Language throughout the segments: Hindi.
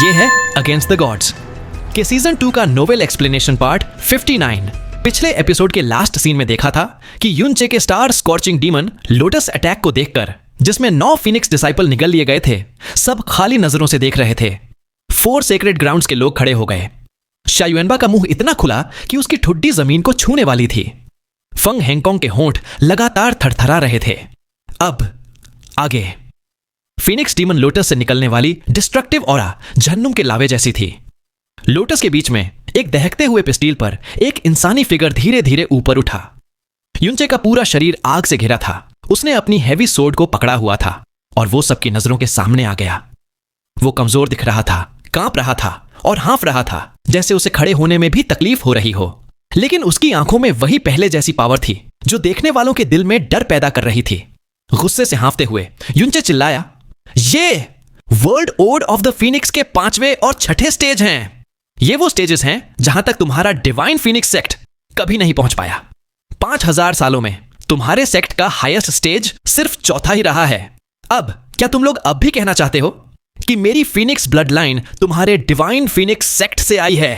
ये है अगेंस्ट द गॉड्स के सीजन 2 का नोवेल एक्सप्लेनेशन पार्ट 59। पिछले एपिसोड के लास्ट सीन में देखा था कि युनचे के star scorching demon lotus attack को देखकर, जिसमें 9 फीनिक्स डिसाइपल निगल लिए गए थे, सब खाली नजरों से देख रहे थे। 4 सेक्रेड ग्राउंड्स के लोग खड़े हो गए। शा युएनबा का मुंह इतना खुला कि उसकी ठुड्डी जमीन को छूने वाली थी। फंग हैंगकांग के होंठ लगातार थरथरा रहे थे। अब आगे फीनिक्स डीमन लोटस से निकलने वाली डिस्ट्रक्टिव ऑरा जहन्नुम के लावे जैसी थी। लोटस के बीच में एक दहकते हुए पिस्टील पर एक इंसानी फिगर धीरे धीरे ऊपर उठा। युनचे का पूरा शरीर आग से घिरा था। उसने अपनी हैवी सोर्ड को पकड़ा हुआ था और वो सबकी नजरों के सामने आ गया। वो कमजोर दिख रहा था, कांप रहा था और हाँफ रहा था, जैसे उसे खड़े होने में भी तकलीफ हो रही हो। लेकिन उसकी आंखों में वही पहले जैसी पावर थी जो देखने वालों के दिल में डर पैदा कर रही थी। गुस्से से हाँफते हुए युनचे चिल्लाया, ये World odd of the Phoenix के 5वें और 6ठे स्टेज हैं। ये वो स्टेजेस हैं जहां तक तुम्हारा डिवाइन फीनिक्स सेक्ट कभी नहीं पहुंच पाया। 5000 सालों में तुम्हारे सेक्ट का हाईएस्ट स्टेज सिर्फ 4था ही रहा है। अब क्या तुम लोग अब भी कहना चाहते हो कि मेरी फीनिक्स ब्लड लाइन तुम्हारे डिवाइन फीनिक्स सेक्ट से आई है?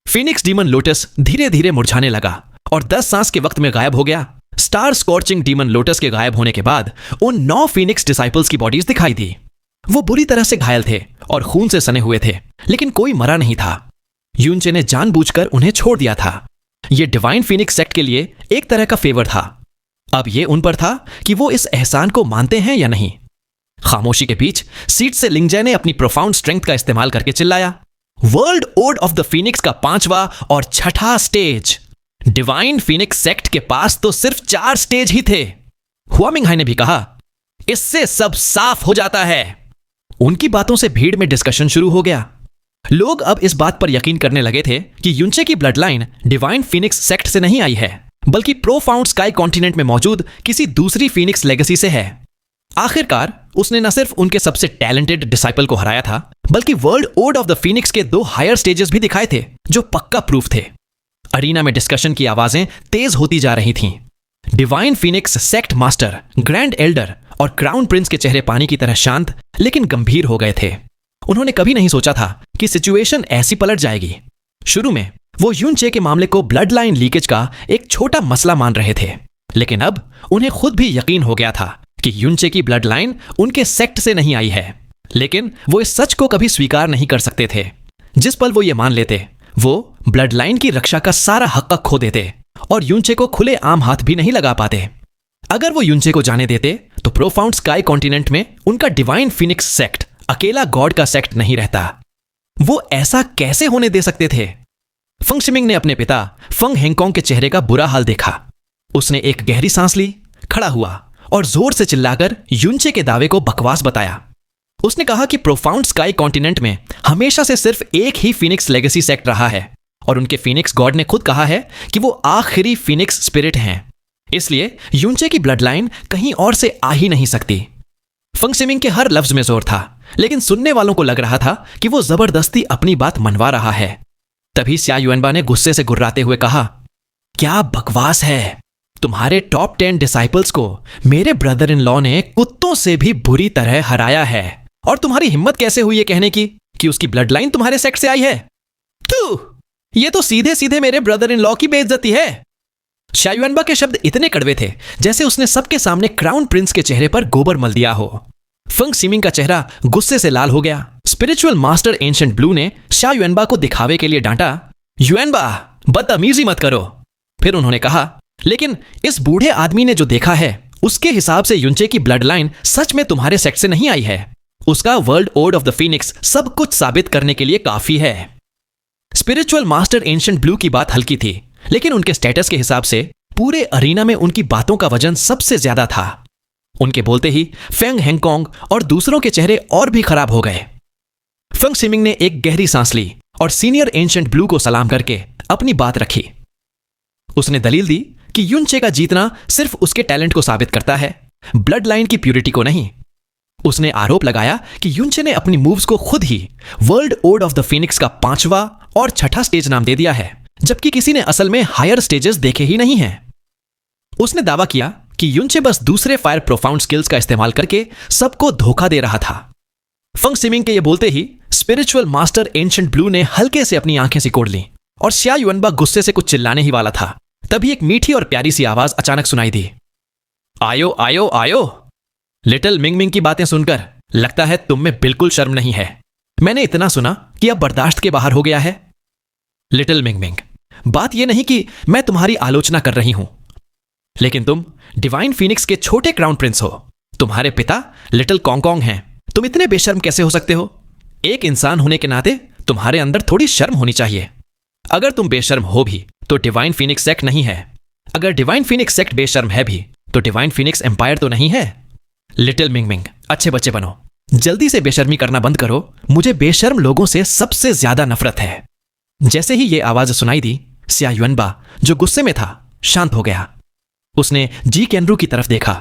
फीनिक्स डीमन लोटस धीरे धीरे मुरझाने लगा और 10 सांस के वक्त में गायब हो गया। स्टार स्कॉर्चिंग डीमन लोटस के गायब होने के बाद उन 9 फीनिक्स डिसाइपल्स की बॉडीज दिखाई दी। वो बुरी तरह से घायल थे और खून से सने हुए थे, लेकिन कोई मरा नहीं था। युनचे ने जानबूझकर उन्हें छोड़ दिया था। यह डिवाइन फीनिक्स सेक्ट के लिए एक तरह का फेवर था। अब यह उन पर था कि वो इस एहसान को मानते हैं या नहीं। खामोशी के बीच सीट से लिंगजे ने अपनी प्रोफाउंड स्ट्रेंथ का इस्तेमाल करके चिल्लाया, World odd of the Phoenix का 5वां और 6ठा स्टेज। डिवाइन फीनिक्स सेक्ट के पास तो सिर्फ 4 स्टेज ही थे। हुआ मिंगहाई ने भी कहा, इससे सब साफ हो जाता है। उनकी बातों से भीड़ में डिस्कशन शुरू हो गया। लोग अब इस बात पर यकीन करने लगे थे कि युनचे की blood line divine Phoenix sect से नहीं आई है, बल्कि प्रोफाउंड स्काई कॉन्टिनेंट में मौजूद किसी दूसरी फीनिक्स लेगेसी से है। आखिरकार उसने न सिर्फ उनके सबसे टैलेंटेड डिसाइपल को हराया था, बल्कि World odd of the Phoenix के 2 हायर स्टेजेस भी दिखाए थे जो पक्का प्रूफ थे। अरीना में डिस्कशन की आवाजें तेज होती जा रही थीं। Divine Phoenix sect master, grand Elder और क्राउन प्रिंस के चेहरे पानी की तरह शांत लेकिन गंभीर हो गए थे। उन्होंने कभी नहीं सोचा था कि सिचुएशन ऐसी पलट जाएगी। शुरू में वो युनचे के मामले को ब्लड लाइन लीकेज का एक छोटा मसला मान रहे थे, लेकिन अब उन्हें खुद भी यकीन हो गया था कि युनचे की ब्लड लाइन उनके सेक्ट से नहीं आई है। लेकिन वो इस सच को कभी स्वीकार नहीं कर सकते थे। जिस पल वो ये मान लेते, वो ब्लड लाइन की रक्षा का सारा हक खो देते और युनचे को खुले आम हाथ भी नहीं लगा पाते। अगर वो युनचे को जाने देते तो प्रोफाउंड स्काई कॉन्टिनेंट में उनका डिवाइन फीनिक्स सेक्ट अकेला गॉड का सेक्ट नहीं रहता। वो ऐसा कैसे होने दे सकते थे? फंग शिमिंग ने अपने पिता फंग हैंगकांग के चेहरे का बुरा हाल देखा। उसने एक गहरी सांस ली, खड़ा हुआ और जोर से चिल्लाकर युनचे के दावे को बकवास बताया। उसने कहा कि प्रोफाउंड स्काई कॉन्टिनेंट में हमेशा से सिर्फ एक ही फीनिक्स लेगेसी सेक्ट रहा है और उनके फीनिक्स गॉड ने खुद कहा है कि वो आखिरी फीनिक्स स्पिरिट हैं। इसलिए युनचे की ब्लड लाइन कहीं और से आ ही नहीं सकती। फंग शिमिंग के हर लफ्ज में जोर था, लेकिन सुनने वालों को लग रहा था कि वो जबरदस्ती अपनी बात मनवा रहा है। तभी शा युएनबा ने गुस्से से गुर्राते हुए कहा, क्या बकवास है? तुम्हारे टॉप 10 डिसाइपल्स को मेरे ब्रदर इन लॉ ने कुत्तों से भी बुरी तरह हराया है, और तुम्हारी हिम्मत कैसे हुई है कहने की कि उसकी ब्लड लाइन तुम्हारे सेक्ट से आई है? ये तो सीधे सीधे मेरे ब्रदर इन लॉ की बेइज्जती है। शा युएनबा के शब्द इतने कड़वे थे जैसे उसने सबके सामने क्राउन प्रिंस के चेहरे पर गोबर मल दिया हो। फंग शिमिंग का चेहरा गुस्से से लाल हो गया। स्पिरिचुअल मास्टर एंशिएंट ब्लू ने शा युएनबा को दिखावे के लिए डांटा, युएनबा बदतमीजी मत करो। फिर उन्होंने कहा, लेकिन इस बूढ़े आदमी ने जो देखा है उसके हिसाब से युनचे की ब्लड लाइन सच में तुम्हारे सेक्ट से नहीं आई है। उसका World odd of the Phoenix सब कुछ साबित करने के लिए काफी है। स्पिरिचुअल मास्टर एंशिएंट ब्लू की बात हल्की थी, लेकिन उनके स्टेटस के हिसाब से पूरे अरीना में उनकी बातों का वजन सबसे ज्यादा था। उनके बोलते ही फेंग हैंगकांग और दूसरों के चेहरे और भी खराब हो गए। फंग शिमिंग ने एक गहरी सांस ली और सीनियर एंशिएंट ब्लू को सलाम करके अपनी बात रखी। उसने दलील दी कि युनचे का जीतना सिर्फ उसके टैलेंट को साबित करता है, ब्लड लाइन की प्यूरिटी को नहीं। उसने आरोप लगाया कि युनचे ने अपनी मूव्स को खुद ही world odd of the Phoenix का 5वां और 6ठा स्टेज नाम दे दिया है, जबकि किसी ने असल में हायर स्टेजेस देखे ही नहीं हैं। उसने दावा किया कि युनचे बस दूसरे फायर प्रोफाउंड स्किल्स का इस्तेमाल करके सबको धोखा दे रहा था। फंग शिमिंग के ये बोलते ही स्पिरिचुअल मास्टर एंशिएंट ब्लू ने हल्के से अपनी आंखें सिकोड़ ली और शिया युअनबा गुस्से से कुछ चिल्लाने ही वाला था। तभी एक मीठी और प्यारी सी आवाज अचानक सुनाई दी। आयो आयो आयो। लिटिल मिंगमिंग की बातें सुनकर लगता है तुम में बिल्कुल शर्म नहीं है। मैंने इतना सुना कि अब बर्दाश्त के बाहर हो गया है। लिटिल मिंगमिंग, बात यह नहीं कि मैं तुम्हारी आलोचना कर रही हूं, लेकिन तुम डिवाइन फीनिक्स के छोटे क्राउन प्रिंस हो। तुम्हारे पिता लिटिल कॉन्ग हैं। तुम इतने बेशर्म कैसे हो सकते हो? एक इंसान होने के नाते तुम्हारे अंदर थोड़ी शर्म होनी चाहिए। अगर तुम बेशर्म हो भी तो डिवाइन फीनिक्स सेक्ट नहीं है। अगर डिवाइन फीनिक्स सेक्ट बेशर्म है भी तो डिवाइन फीनिक्स एम्पायर तो नहीं है। लिटिल मिंगमिंग, अच्छे बच्चे बनो, जल्दी से बेशर्मी करना बंद करो। मुझे बेशर्म लोगों से सबसे ज्यादा नफरत है। जैसे ही यह आवाज सुनाई दी, शिया युअनबा जो गुस्से में था शांत हो गया। उसने जी केनरू की तरफ देखा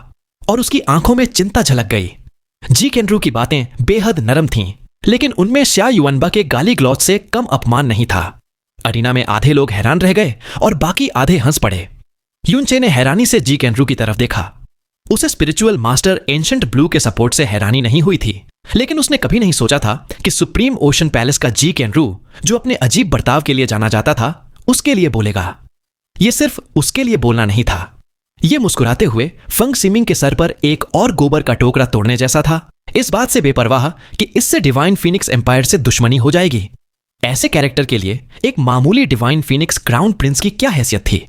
और उसकी आंखों में चिंता झलक गई। जी केनरू की बातें बेहद नरम थीं, लेकिन उनमें शिया युअनबा के गाली गलौज से कम अपमान नहीं था। अरीना में आधे लोग हैरान रह गए और बाकी आधे हंस पड़े। युनचे ने हैरानी से जी केनरू की तरफ देखा। उसे स्पिरिचुअल मास्टर एंशिएंट ब्लू के सपोर्ट से हैरानी नहीं हुई थी, लेकिन उसने कभी नहीं सोचा था कि सुप्रीम ओशन पैलेस का जी केनरू, जो अपने अजीब बर्ताव के लिए जाना जाता था, उसके लिए बोलेगा। यह सिर्फ उसके लिए बोलना नहीं था। यह मुस्कुराते हुए फंग सिमिंग के सर पर एक और गोबर का टोकरा तोड़ने जैसा था, इस बात से बेपरवाह कि इससे डिवाइन फीनिक्स एम्पायर से दुश्मनी हो जाएगी। ऐसे कैरेक्टर के लिए एक मामूली डिवाइन फीनिक्स क्राउन प्रिंस की क्या हैसियत थी?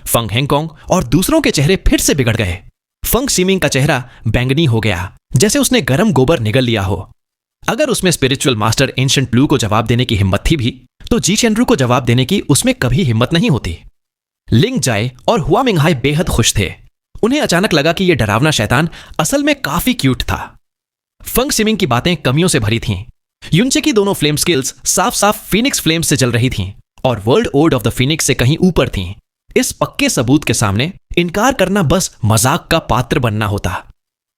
फंग हैंगकांग और दूसरों के चेहरे फिर से बिगड़ गए। फंग सिमिंग का चेहरा बैंगनी हो गया, जैसे उसने गर्म गोबर निगल लिया हो। अगर उसमें स्पिरिचुअल मास्टर एंशिएंट ब्लू को जवाब देने की हिम्मत थी भी, तो जी चेनरू को जवाब देने की उसमें कभी हिम्मत नहीं होती। लिंग जाए और हुआ मिंगहाई बेहद खुश थे। उन्हें अचानक लगा कि यह डरावना शैतान असल में काफी क्यूट था। फंग सिमिंग की बातें कमियों से भरी थीं। युनचे की दोनों फ्लेम स्किल्स साफ साफ फीनिक्स फ्लेम से जल रही थीं और वर्ल्ड ओर्ड ऑफ द फीनिक्स से कहीं ऊपर थीं। इस पक्के सबूत के सामने इनकार करना बस मजाक का पात्र बनना होता।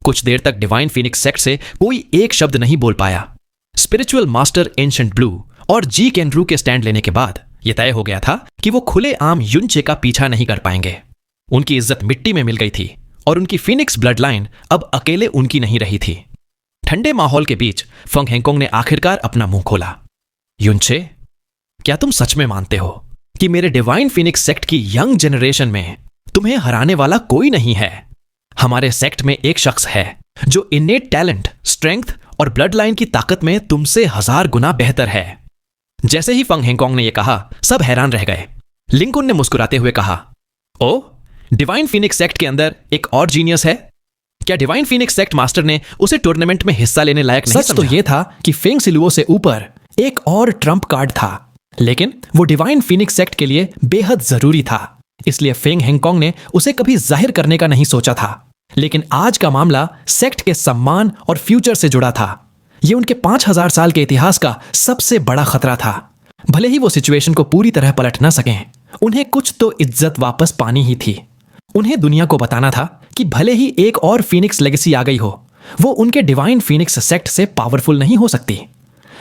कुछ देर तक डिवाइन फीनिक्स सेक्ट से कोई एक शब्द नहीं बोल पाया। स्पिरिचुअल मास्टर एंशिएंट ब्लू और जी केनरू के स्टैंड लेने के बाद यह तय हो गया था कि वो खुले आम युनचे का पीछा नहीं कर पाएंगे। उनकी इज्जत मिट्टी में मिल गई थी और उनकी फीनिक्स ब्लड लाइन अब अकेले उनकी नहीं रही थी। ठंडे माहौल के बीच फंग हैंगकांग ने आखिरकार अपना मुंह खोला। युनचे, क्या तुम सच में मानते हो कि मेरे डिवाइन फीनिक्स सेक्ट की यंग जनरेशन में तुम्हें हराने वाला कोई नहीं है? हमारे सेक्ट में एक शख्स है जो इनेट टैलेंट, स्ट्रेंथ और ब्लड लाइन की ताकत में तुमसे 1000 गुना बेहतर है। जैसे ही फंग हैंगकांग ने यह कहा, सब हैरान रह गए। लिंकुन ने मुस्कुराते हुए कहा, ओ, डिवाइन फीनिक्स सेक्ट के अंदर एक और जीनियस है? क्या डिवाइन फीनिक्स सेक्ट मास्टर ने उसे टूर्नामेंट में हिस्सा लेने लायक नहीं समझा? सच तो यह था कि फेंग सिलुओ से ऊपर एक और ट्रम्प कार्ड था, लेकिन वो डिवाइन फीनिक्स सेक्ट के लिए बेहद जरूरी था। इसलिए फेंग हैंगकांग ने उसे कभी जाहिर करने का नहीं सोचा था। लेकिन आज का मामला सेक्ट के सम्मान और फ्यूचर से जुड़ा था। यह उनके 5000 साल के इतिहास का सबसे बड़ा खतरा था। भले ही वो सिचुएशन को पूरी तरह पलट ना सकें, उन्हें कुछ तो इज्जत वापस पानी ही थी। उन्हें दुनिया को बताना था कि भले ही एक और फीनिक्स लेगेसी आ गई हो, वो उनके डिवाइन फीनिक्स सेक्ट से पावरफुल नहीं हो सकती।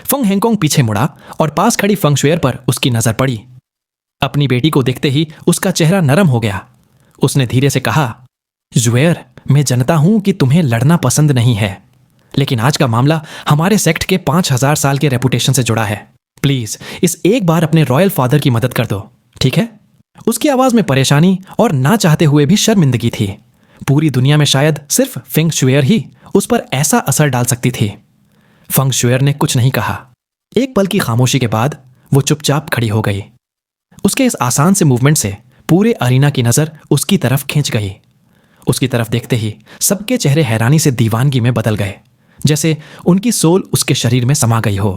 फंग हैंगकांग पीछे मुड़ा और पास खड़ी फंग शुएर पर उसकी नजर पड़ी। अपनी बेटी को देखते ही उसका चेहरा नरम हो गया। उसने धीरे से कहा, जुएर, मैं जानता हूं कि तुम्हें लड़ना पसंद नहीं है, लेकिन आज का मामला हमारे सेक्ट के 5000 साल के रेपुटेशन से जुड़ा है। प्लीज इस एक बार अपने रॉयल फादर की मदद कर दो, ठीक है? उसकी आवाज में परेशानी और ना चाहते हुए भी शर्मिंदगी थी। पूरी दुनिया में शायद सिर्फ फेंग शुएर ही उस पर ऐसा असर डाल सकती थी। फंग शुएर ने कुछ नहीं कहा। एक पल की खामोशी के बाद वो चुपचाप खड़ी हो गई। उसके इस आसान से मूवमेंट से पूरे अरीना की नजर उसकी तरफ खींच गई। उसकी तरफ देखते ही सबके चेहरे हैरानी से दीवानगी में बदल गए, जैसे उनकी सोल उसके शरीर में समा गई हो।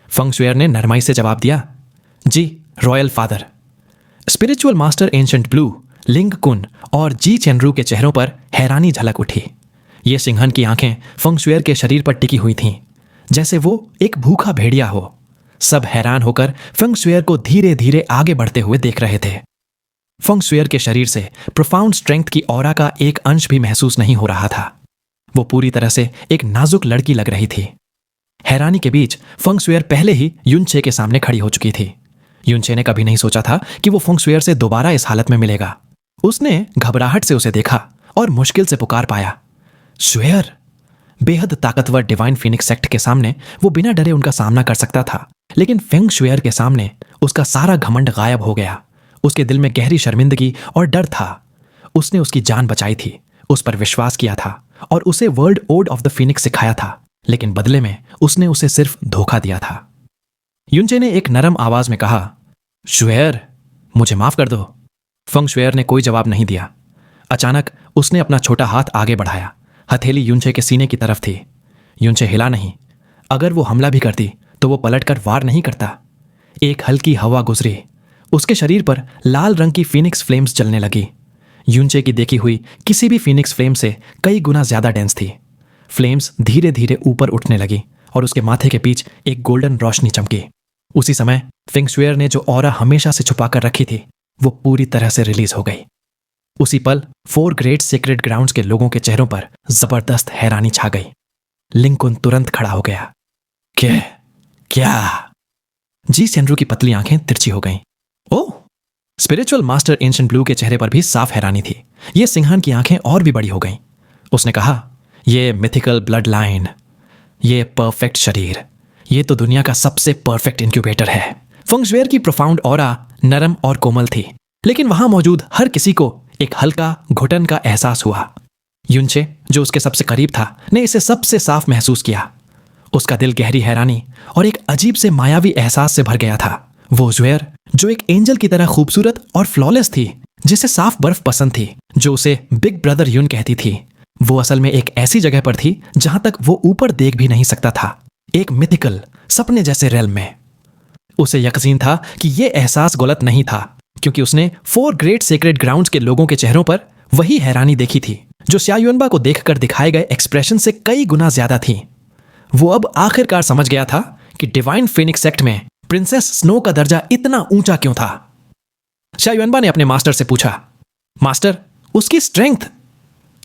फंग शुएर ने नरमाई से जवाब दिया, जी royal father. Spiritual master ancient blue, Ling Kun और जी चेनरू के चेहरों पर हैरानी झलक उठी। ये सिंहन की आंखें फंग शुएर के शरीर पर टिकी हुई थीं, जैसे वो एक भूखा भेड़िया हो। सब हैरान होकर फंग शुएर को धीरे धीरे आगे बढ़ते हुए देख रहे थे। फंग शुएर के शरीर से प्रोफाउंड स्ट्रेंथ की ऑरा का एक अंश भी महसूस नहीं हो रहा था। वो पूरी तरह से एक नाजुक लड़की लग रही थी। हैरानी के बीच फंग शुएर पहले ही युनचे के सामने खड़ी हो चुकी थी। युनचे ने कभी नहीं सोचा था कि वो फंग शुएर से दोबारा इस हालत में मिलेगा। उसने घबराहट से उसे देखा और मुश्किल से पुकार पाया, शुएर। बेहद ताकतवर डिवाइन फीनिक्स सेक्ट के सामने वो बिना डरे उनका सामना कर सकता था, लेकिन फेंग शुएर के सामने उसका सारा घमंड गायब हो गया। उसके दिल में गहरी शर्मिंदगी और डर था। उसने उसकी जान बचाई थी, उस पर विश्वास किया था और उसे World odd of the Phoenix सिखाया था, लेकिन बदले में उसने उसे सिर्फ धोखा दिया था। युनचे ने एक नरम आवाज में कहा, शुएर, मुझे माफ कर दो। फेंग शुएर ने कोई जवाब नहीं दिया। अचानक उसने अपना छोटा हाथ आगे बढ़ाया। हथेली युनचे के सीने की तरफ थी। युनचे हिला नहीं। अगर वो हमला भी करती तो वो पलटकर वार नहीं करता। एक हल्की हवा गुजरी। उसके शरीर पर लाल रंग की फीनिक्स फ्लेम्स चलने लगी। युनचे की देखी हुई किसी भी फीनिक्स फ्लेम से कई गुना ज्यादा डेंस थी। फ्लेम्स धीरे धीरे ऊपर उठने लगी और उसके माथे के बीच एक गोल्डन रोशनी चमकी। उसी समय फेंग शुएर ने जो ऑरा हमेशा से छुपाकर रखी थी वो पूरी तरह से रिलीज हो गई। उसी पल 4 ग्रेट सीक्रेट ग्राउंड्स के लोगों के चेहरों पर जबरदस्त हैरानी छा गई। लिंकुन तुरंत खड़ा हो गया। क्या? जी सेनरू की पतली आंखें तिरछी हो गईं। ओह! स्पिरिचुअल मास्टर एंशिएंट ब्लू के चेहरे पर भी साफ हैरानी थी। ये सिंहान की आंखें और भी बड़ी हो गईं। उसने कहा, ये मिथिकल ब्लड लाइन, ये परफेक्ट शरीर, ये तो दुनिया का सबसे परफेक्ट इंक्यूबेटर है। फेंग शुएर की प्रोफाउंड ऑरा नरम और कोमल थी, लेकिन वहां मौजूद हर किसी को एक हल्का घुटन का एहसास हुआ। युनचे, जो उसके सबसे करीब था, ने इसे सबसे साफ महसूस किया। उसका दिल गहरी हैरानी और एक अजीब से मायावी एहसास से भर गया था। वो शुएर, जो एक एंजल की तरह खूबसूरत और फ्लॉलेस थी, जिसे साफ बर्फ पसंद थी, जो उसे बिग ब्रदर युन कहती थी, वो असल में एक ऐसी जगह पर थी जहां तक वो ऊपर देख भी नहीं सकता था, एक मिथिकल सपने जैसे रेल्म में। उसे यकीन था कि यह एहसास गलत नहीं था, क्योंकि उसने 4 ग्रेट सीक्रेट ग्राउंड्स के लोगों के चेहरों पर वही हैरानी देखी थी जो स्या युनबा को देखकर दिखाए गए एक्सप्रेशन से कई गुना ज्यादा थी। वो अब आखिरकार समझ गया था कि डिवाइन फीनिक्स सेक्ट में प्रिंसेस स्नो का दर्जा इतना ऊंचा क्यों था। स्या युनबा ने अपने मास्टर से पूछा, मास्टर, उसकी स्ट्रेंथ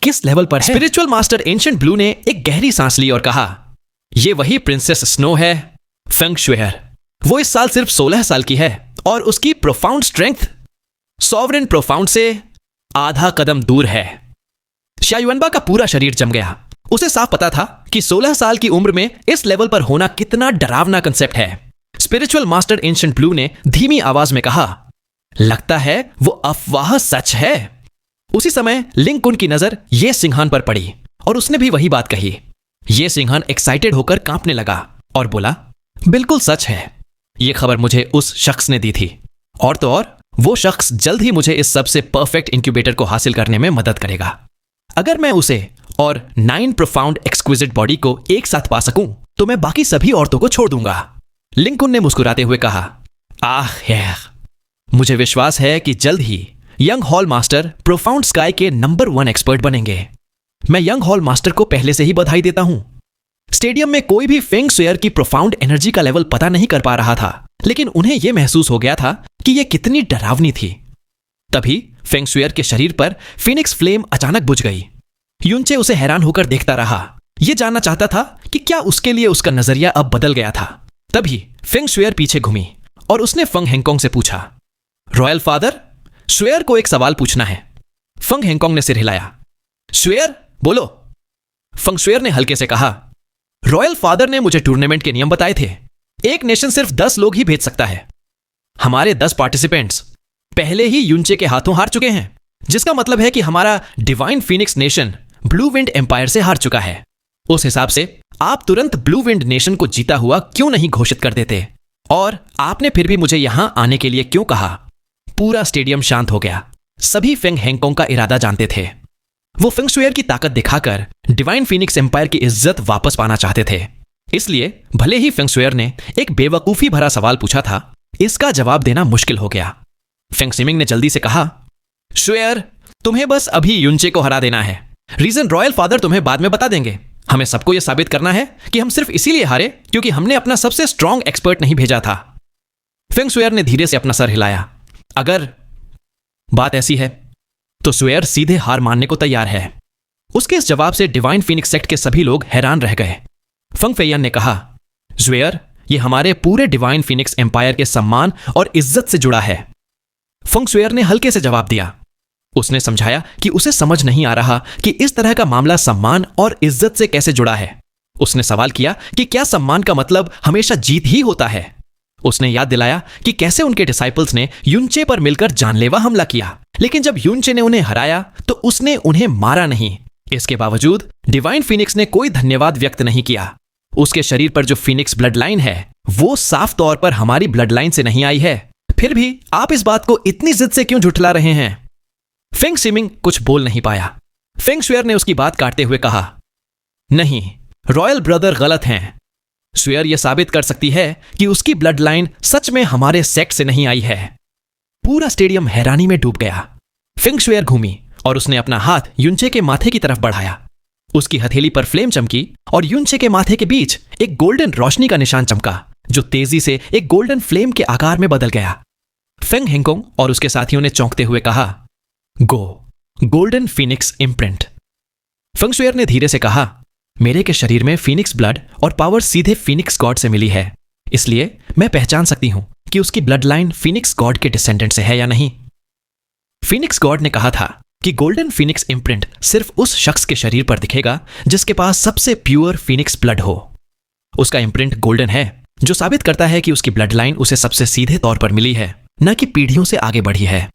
किस लेवल पर है? स्पिरिचुअल मास्टर एंशिएंट ब्लू ने एक गहरी सांस ली और कहा, यह वही प्रिंसेस स्नो है, फेंग शुएर। वो इस साल सिर्फ 16 साल की है और उसकी प्रोफाउंड स्ट्रेंथ सॉवरेन प्रोफाउंड से आधा कदम दूर है। स्या युनबा का पूरा शरीर जम गया। उसे साफ पता था कि 16 साल की उम्र में इस लेवल पर होना कितना डरावना कंसेप्ट है। स्पिरिचुअल मास्टर एंशिएंट ब्लू ने धीमी आवाज में कहा, लगता है वो अफवाह सच है। उसी समय लिंकुन की नजर ये सिंहान पर पड़ी और उसने भी वही बात कही। ये सिंहान एक्साइटेड होकर कांपने लगा और बोला, बिल्कुल सच है। ये खबर मुझे उस शख्स ने दी थी, और तो और वो शख्स जल्द ही मुझे इस सबसे परफेक्ट इंक्यूबेटर को हासिल करने में मदद करेगा। अगर मैं उसे और 9 प्रोफाउंड एक्सक्विजिट बॉडी को एक साथ पा सकूं तो मैं बाकी सभी औरतों को छोड़ दूंगा। लिंकुन ने मुस्कुराते हुए कहा, मुझे विश्वास है कि जल्द ही young hall master profound sky के नंबर 1 एक्सपर्ट बनेंगे। मैं यंग हॉल मास्टर को पहले से ही बधाई देता हूं। स्टेडियम में कोई भी फेंग शुएर की प्रोफाउंड एनर्जी का लेवल पता नहीं कर पा रहा था, लेकिन उन्हें यह महसूस हो गया था कि यह कितनी डरावनी थी। तभी फेंग शुएर के शरीर पर फीनिक्स फ्लेम अचानक बुझ गई। युनचे उसे हैरान होकर देखता रहा। यह जानना चाहता था कि क्या उसके लिए उसका नजरिया अब बदल गया था। तभी फेंग शुएर पीछे घूमी और उसने फंग हेंगकोंग से पूछा, रॉयल फादर, शुएर को एक सवाल पूछना है। फंग हेंगकोंग ने सिर हिलाया। शुएर, बोलो। फंग शुएर ने हल्के से कहा, रॉयल फादर ने मुझे टूर्नामेंट के नियम बताए थे। एक नेशन सिर्फ 10 लोग ही भेज सकता है। हमारे 10 पार्टिसिपेंट्स पहले ही युनचे के हाथों हार चुके हैं, जिसका मतलब है कि हमारा Divine Phoenix Nation Blue Wind Empire से हार चुका है। उस हिसाब से आप तुरंत ब्लू विंड नेशन को जीता हुआ क्यों नहीं घोषित कर देते? और आपने फिर भी मुझे यहां आने के लिए क्यों कहा? पूरा स्टेडियम शांत हो गया। सभी फेंग हेंगकोंग का इरादा जानते थे। वो फेंग शुएर की ताकत दिखाकर डिवाइन फीनिक्स एम्पायर की इज्जत वापस पाना चाहते थे। इसलिए भले ही फेंग शुएर ने एक बेवकूफी भरा सवाल पूछा था, इसका जवाब देना मुश्किल हो गया। फेंग सिमिंग ने जल्दी से कहा, शुएर, तुम्हें बस अभी युनचे को हरा देना है। रीजन रॉयल फादर तुम्हें बाद में बता देंगे। हमें सबको यह साबित करना है कि हम सिर्फ इसीलिए हारे क्योंकि हमने अपना सबसे स्ट्रांग एक्सपर्ट नहीं भेजा था। फेंग शुएर ने धीरे से अपना सर हिलाया। अगर बात ऐसी है तो शुएर सीधे हार मानने को तैयार है। उसके इस जवाब से डिवाइन फीनिक्स सेक्ट के सभी लोग हैरान रह गए। फंग फेयन ने कहा, शुएर, यह हमारे पूरे डिवाइन फीनिक्स एम्पायर के सम्मान और इज्जत से जुड़ा है। फेंग शुएर ने हल्के से जवाब दिया, उसने समझाया कि उसे समझ नहीं आ रहा कि इस तरह का मामला सम्मान और इज्जत से कैसे जुड़ा है। उसने सवाल किया कि क्या सम्मान का मतलब हमेशा जीत ही होता है। उसने याद दिलाया कि कैसे उनके डिसाइपल्स ने युनचे पर मिलकर जानलेवा हमला किया, लेकिन जब युनचे ने उन्हें हराया तो उसने उन्हें मारा नहीं। इसके बावजूद डिवाइन फीनिक्स ने कोई धन्यवाद व्यक्त नहीं किया। उसके शरीर पर जो फीनिक्स ब्लड लाइन है वो साफ तौर पर हमारी ब्लड लाइन से नहीं आई है। फिर भी आप इस बात को इतनी जिद से क्यों झुठला रहे हैं? फेंग सिमिंग कुछ बोल नहीं पाया। फेंग शुएर ने उसकी बात काटते हुए कहा, नहीं, रॉयल ब्रदर गलत हैं। शुएर यह साबित कर सकती है कि उसकी ब्लड लाइन सच में हमारे सेक्ट से नहीं आई है। पूरा स्टेडियम हैरानी में डूब गया। फेंग शुएर घूमी और उसने अपना हाथ युनचे के माथे की तरफ बढ़ाया। उसकी हथेली पर फ्लेम चमकी और युनचे के माथे के बीच एक गोल्डन रोशनी का निशान चमका, जो तेजी से एक गोल्डन फ्लेम के आकार में बदल गया। फेंग हेंगकोंग और उसके साथियों ने चौंकते हुए कहा, गो, गोल्डन फीनिक्स इम्प्रिंट। फेंग शुएर ने धीरे से कहा, मेरे के शरीर में फीनिक्स ब्लड और पावर सीधे फीनिक्स गॉड से मिली है, इसलिए मैं पहचान सकती हूं कि उसकी ब्लड लाइन फीनिक्स गॉड के डिसेंडेंट से है या नहीं। फीनिक्स गॉड ने कहा था कि गोल्डन फीनिक्स इम्प्रिंट सिर्फ उस शख्स के शरीर पर दिखेगा जिसके पास सबसे प्योर फीनिक्स ब्लड हो। उसका इम्प्रिंट गोल्डन है, जो साबित करता है कि उसकी ब्लड लाइन उसे सबसे सीधे तौर पर मिली है, न कि पीढ़ियों से आगे बढ़ी है।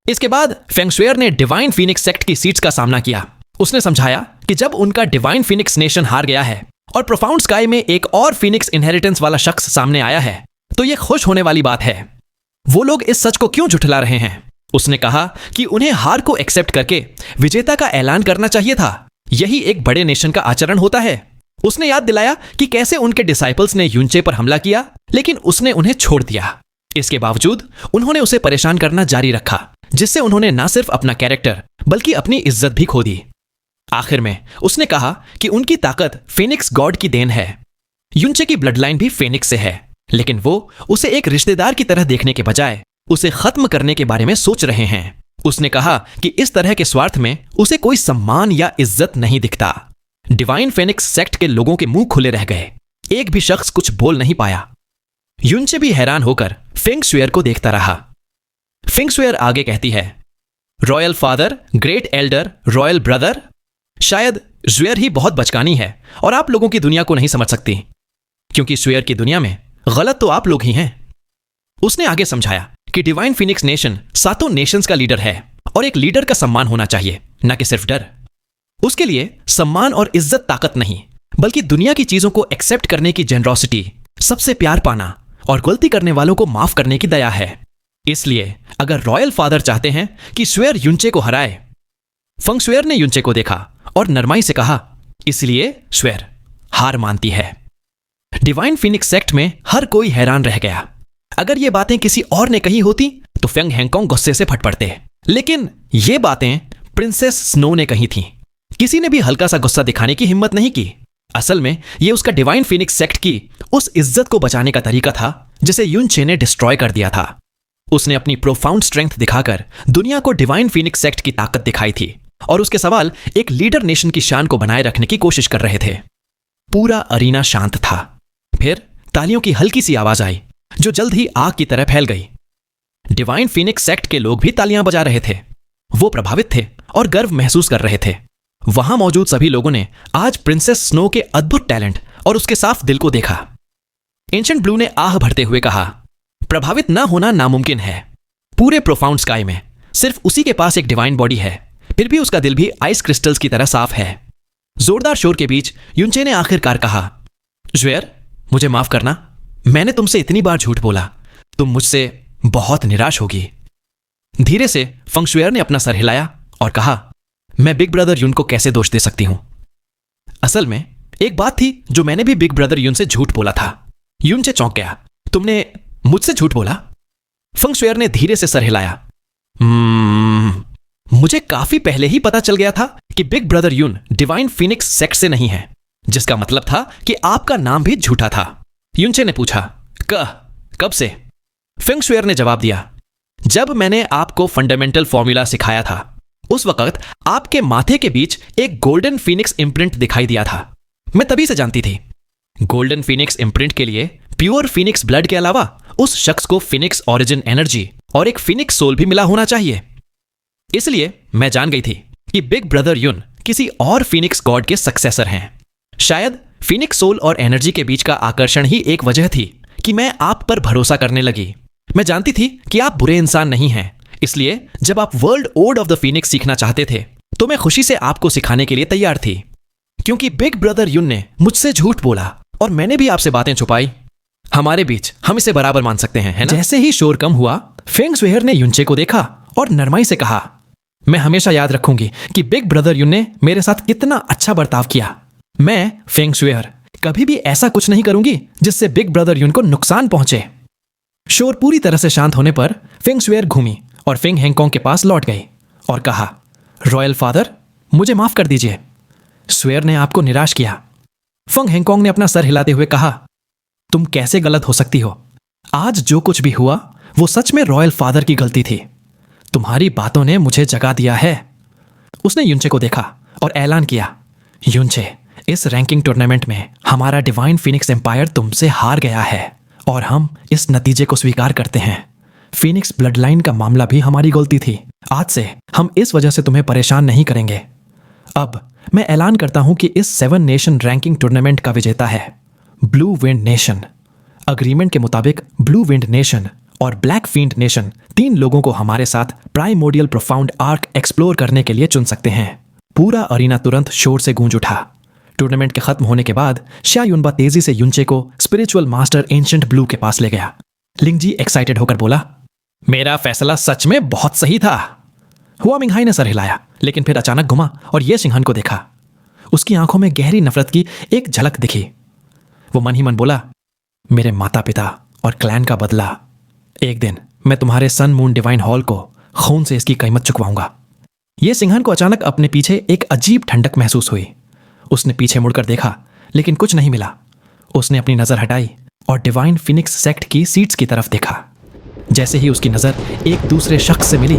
इसके बाद फेंग शुएर ने डिवाइन फीनिक्स सेक्ट की सीट्स का सामना किया। उसने समझाया कि जब उनका डिवाइन फीनिक्स नेशन हार गया है और प्रोफाउंड स्काई में एक और फीनिक्स इनहेरिटेंस वाला शख्स सामने आया है, तो यह खुश होने वाली बात है। वो लोग इस सच को क्यों झुठला रहे हैं? उसने कहा कि उन्हें हार को एक्सेप्ट करके विजेता का ऐलान करना चाहिए था। यही एक बड़े नेशन का आचरण होता है। उसने याद दिलाया कि कैसे उनके डिसाइपल्स ने युनचे पर हमला किया, लेकिन उसने उन्हें छोड़ दिया। इसके बावजूद उन्होंने उसे परेशान करना जारी रखा, जिससे उन्होंने न सिर्फ अपना कैरेक्टर बल्कि अपनी इज्जत भी खो दी। आखिर में उसने कहा कि उनकी ताकत फीनिक्स गॉड की देन है। युनचे की ब्लड लाइन भी फीनिक्स से है, लेकिन वो उसे एक रिश्तेदार की तरह देखने के बजाय उसे खत्म करने के बारे में सोच रहे हैं। उसने कहा कि इस तरह के स्वार्थ में उसे कोई सम्मान या इज्जत नहीं दिखता। डिवाइन फीनिक्स सेक्ट के लोगों के मुंह खुले रह गए। एक भी शख्स कुछ बोल नहीं पाया। युनचे भी हैरान होकर फेंग शुएर को देखता रहा। फेंग शुएर आगे कहती है, royal father, great Elder, royal brother. शायद शुएर ही बहुत बचकानी है और आप लोगों की दुनिया को नहीं समझ सकती, क्योंकि शुएर की दुनिया में गलत तो आप लोग ही हैं। उसने आगे समझाया कि डिवाइन फीनिक्स नेशन सातों नेशंस का लीडर है और एक लीडर का सम्मान होना चाहिए, न कि सिर्फ डर। उसके लिए सम्मान और इज्जत ताकत नहीं, बल्कि दुनिया की चीजों को एक्सेप्ट करने की जेनरोसिटी, सबसे प्यार पाना और गलती करने वालों को माफ करने की दया है। इसलिए अगर रॉयल फादर चाहते हैं कि शुएर युनचे को हराए। फेंग शुएर ने युनचे को देखा और नरमाई से कहा, इसलिए शुएर हार मानती है। डिवाइन फीनिक्स सेक्ट में हर कोई हैरान रह गया। अगर ये बातें किसी और ने कही होती तो फेंग हेंगकोंग गुस्से से फट पड़ते, लेकिन ये बातें प्रिंसेस स्नो ने कही थीं। किसी ने भी हल्का सा गुस्सा दिखाने की हिम्मत नहीं की। असल में यह उसका डिवाइन फीनिक्स सेक्ट की उस इज्जत को बचाने का तरीका था जिसे युनचे ने डिस्ट्रॉय कर दिया था। उसने अपनी प्रोफाउंड स्ट्रेंथ दिखाकर दुनिया को डिवाइन फीनिक्स सेक्ट की ताकत दिखाई थी और उसके सवाल एक लीडर नेशन की शान को बनाए रखने की कोशिश कर रहे थे। पूरा अरीना शांत था। फिर तालियों की हल्की सी आवाज आई, जो जल्द ही आग की तरह फैल गई। डिवाइन फीनिक्स सेक्ट के लोग भी तालियां बजा रहे थे। वो प्रभावित थे और गर्व महसूस कर रहे थे। वहां मौजूद सभी लोगों ने आज प्रिंसेस स्नो के अद्भुत टैलेंट और उसके साफ दिल को देखा। एंशिएंट ब्लू ने आह भरते हुए कहा, प्रभावित ना होना नामुमकिन है। पूरे प्रोफाउंड स्काई में सिर्फ उसी के पास एक डिवाइन बॉडी है, फिर भी उसका दिल भी आइस क्रिस्टल्स की तरह साफ है। जोरदार शोर के बीच युनचे ने आखिरकार कहा, शुएर, मुझे माफ करना, मैंने तुमसे इतनी बार झूठ बोला, तुम मुझसे बहुत निराश होगी। धीरे से फेंग शुएर ने अपना सर हिलाया और कहा, मैं बिग ब्रदर युन को कैसे दोष दे सकती हूं? असल में एक बात थी जो मैंने भी बिग ब्रदर युन से झूठ बोला था। युनचे चौंक गया, तुमने मुझसे झूठ बोला? फेंग शुएर ने धीरे से सर हिलाया। मुझे काफी पहले ही पता चल गया था कि big brother Yun divine Phoenix sect से नहीं है, जिसका मतलब था कि आपका नाम भी झूठा था। युनचे ने पूछा, कब से? फेंग शुएर ने जवाब दिया, जब मैंने आपको फंडामेंटल फॉर्मूला सिखाया था, उस वक्त आपके माथे के बीच एक गोल्डन फीनिक्स इम्प्रिंट दिखाई दिया था। मैं तभी से जानती थी। गोल्डन फीनिक्स इम्प्रिंट के लिए प्योर फीनिक्स ब्लड के अलावा उस शख्स को फीनिक्स ओरिजिन एनर्जी और एक फीनिक्स सोल भी मिला होना चाहिए। इसलिए मैं जान गई थी कि बिग ब्रदर युन किसी और फीनिक्स गॉड के सक्सेसर हैं। शायद फीनिक्स सोल और एनर्जी के बीच का आकर्षण ही एक वजह थी कि मैं आप पर भरोसा करने लगी। मैं जानती थी कि आप बुरे इंसान नहीं हैं, इसलिए जब आप World odd of the Phoenix सीखना चाहते थे तो मैं खुशी से आपको सिखाने के लिए तैयार थी। क्योंकि बिग ब्रदर युन ने मुझसे झूठ बोला और मैंने भी आपसे बातें छुपाई, हमारे बीच हम इसे बराबर मान सकते हैं, है ना? जैसे ही शोर कम हुआ, फेंग शुएर ने युनचे को देखा और नरमाई से कहा, मैं हमेशा याद रखूंगी कि बिग ब्रदर युन ने मेरे साथ कितना अच्छा बर्ताव किया। मैं फेंग शुएर कभी भी ऐसा कुछ नहीं करूंगी जिससे बिग ब्रदर युन को नुकसान पहुंचे। शोर पूरी तरह से शांत होने पर फेंग शुएर घूमी और फेंग हैंगकांग के पास लौट गई और कहा, रॉयल फादर, मुझे माफ कर दीजिए। शुएर ने आपको निराश किया। फेंग हैंगकांग ने अपना सर हिलाते हुए कहा, तुम कैसे गलत हो सकती हो? आज जो कुछ भी हुआ वो सच में रॉयल फादर की गलती थी। तुम्हारी बातों ने मुझे जगा दिया है। उसने युनचे को देखा और ऐलान किया, युनचे, इस रैंकिंग टूर्नामेंट में हमारा डिवाइन फीनिक्स एम्पायर तुमसे हार गया है और हम इस नतीजे को स्वीकार करते हैं। फीनिक्स ब्लड लाइन का मामला भी हमारी गलती थी। आज से हम इस वजह से तुम्हें परेशान नहीं करेंगे। अब मैं ऐलान करता हूं कि इस 7 नेशन रैंकिंग टूर्नामेंट का विजेता है ब्लू विंड नेशन। अग्रीमेंट के मुताबिक ब्लू विंड नेशन और ब्लैक फील्ड नेशन 3 लोगों को हमारे साथ प्राइमोडियल प्रोफाउंड आर्क एक्सप्लोर करने के लिए चुन सकते हैं। पूरा अरीना तुरंत शोर से गूंज उठा। टूर्नामेंट के खत्म होने के बाद शा युनबा तेजी से युनचे को स्पिरिचुअल मास्टर एंशिएंट ब्लू के पास ले गया। लिंगजी एक्साइटेड होकर बोला, मेरा फैसला सच में बहुत सही था। हुआ मिंगहाई ने सर हिलाया, लेकिन फिर अचानक घुमा और ये सिंघन को देखा। उसकी आंखों में गहरी नफरत की एक झलक दिखी। वो मन ही मन बोला, मेरे माता पिता और क्लैन का बदला। एक दिन मैं तुम्हारे सन मून डिवाइन हॉल को खून से इसकी कीमत चुकवाऊंगा। यह सिंघन को अचानक अपने पीछे एक अजीब ठंडक महसूस हुई। उसने पीछे मुड़कर देखा, लेकिन कुछ नहीं मिला। उसने अपनी नजर हटाई और डिवाइन फिनिक्स सेक्ट की सीट्स की तरफ देखा। जैसे ही उसकी नजर एक दूसरे शख्स से मिली,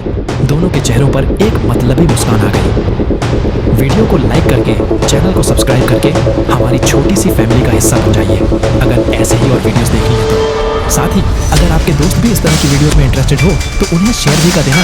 दोनों के चेहरों पर एक मतलबी मुस्कान आ गई। वीडियो को लाइक करके, चैनल को सब्सक्राइब करके हमारी छोटी सी फैमिली का हिस्सा बन जाइए अगर ऐसे ही और वीडियोस देखनी है तो। साथ ही अगर आपके दोस्त भी इस तरह की वीडियोस में इंटरेस्टेड हो तो उन्हें शेयर भी कर देना।